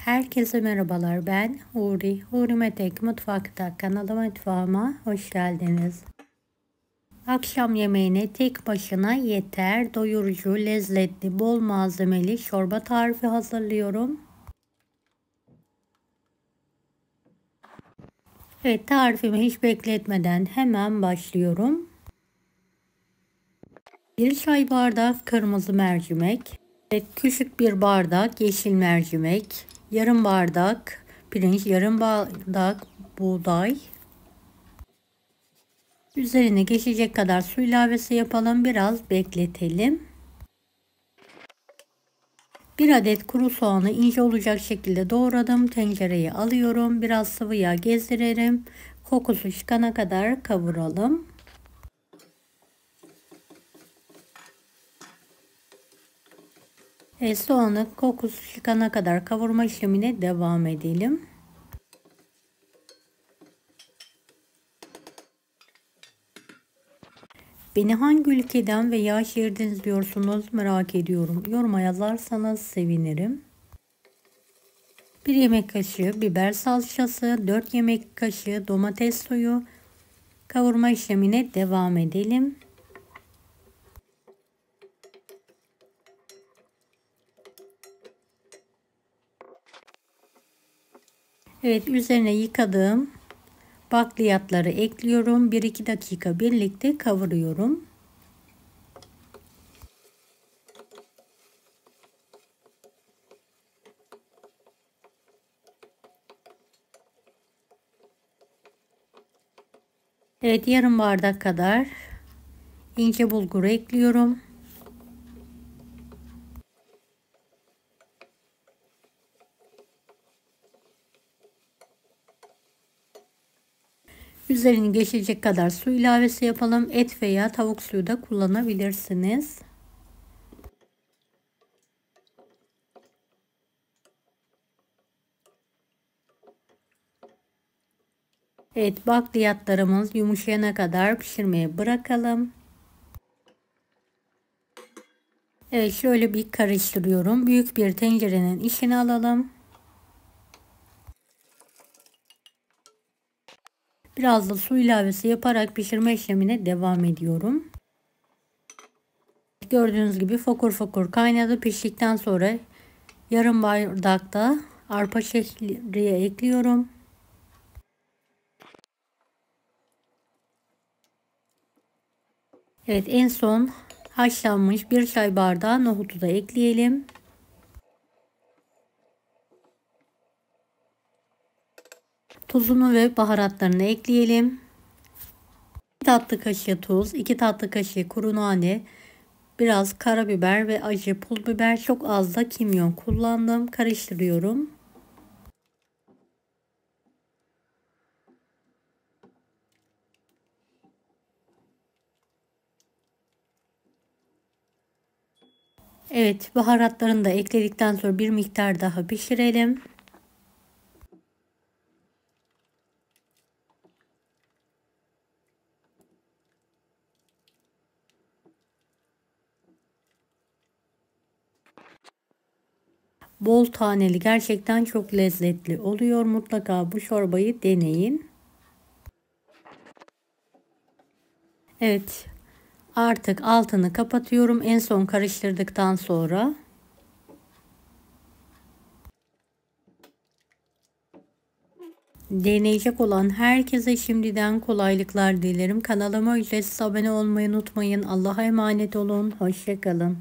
Herkese merhabalar, ben Huri. Huri Metek Mutfak'ta mutfağıma hoş geldiniz. Akşam yemeğine tek başına yeter, doyurucu, lezzetli, bol malzemeli çorba tarifi hazırlıyorum. Evet, tarifimi hiç bekletmeden hemen başlıyorum. 1 çay bardağı kırmızı mercimek, küçük bir bardak yeşil mercimek, yarım bardak pirinç, yarım bardak buğday. Üzerine geçecek kadar su ilavesi yapalım, biraz bekletelim. 1 adet kuru soğanı ince olacak şekilde doğradım. Tencereye alıyorum. Biraz sıvı yağ gezdirelim. Kokusu çıkana kadar kavuralım. Soğanı kokusu çıkana kadar kavurma işlemine devam edelim. Beni hangi ülkeden veya şehirden izliyorsunuz merak ediyorum. Yoruma yazarsanız sevinirim. 1 yemek kaşığı biber salçası, 4 yemek kaşığı domates suyu. Kavurma işlemine devam edelim. Evet, üzerine yıkadığım bakliyatları ekliyorum. 1-2 dakika birlikte kavuruyorum. Evet, yarım bardak kadar ince bulgur ekliyorum. Üzerine geçecek kadar su ilavesi yapalım. Et veya tavuk suyu da kullanabilirsiniz. Evet, bakliyatlarımız yumuşayana kadar pişirmeye bırakalım. Evet, şöyle bir karıştırıyorum. Büyük bir tencerenin içine alalım. Biraz da su ilavesi yaparak pişirme işlemine devam ediyorum. Gördüğünüz gibi fokur fokur kaynadı. Piştikten sonra yarım bardakta arpa şehriye ekliyorum. Evet, en son haşlanmış 1 çay bardağı nohutu da ekleyelim. Tuzunu ve baharatlarını ekleyelim. 2 tatlı kaşığı tuz, 2 tatlı kaşığı kuru nane, biraz karabiber ve acı pul biber, çok az da kimyon kullandım. Karıştırıyorum. Evet, baharatlarını da ekledikten sonra bir miktar daha pişirelim. Bol taneli, gerçekten çok lezzetli oluyor. Mutlaka bu çorbayı deneyin. Evet, artık altını kapatıyorum en son karıştırdıktan sonra. Deneyecek olan herkese şimdiden kolaylıklar dilerim. Kanalıma ücretsiz abone olmayı unutmayın. Allah'a emanet olun. Hoşça kalın.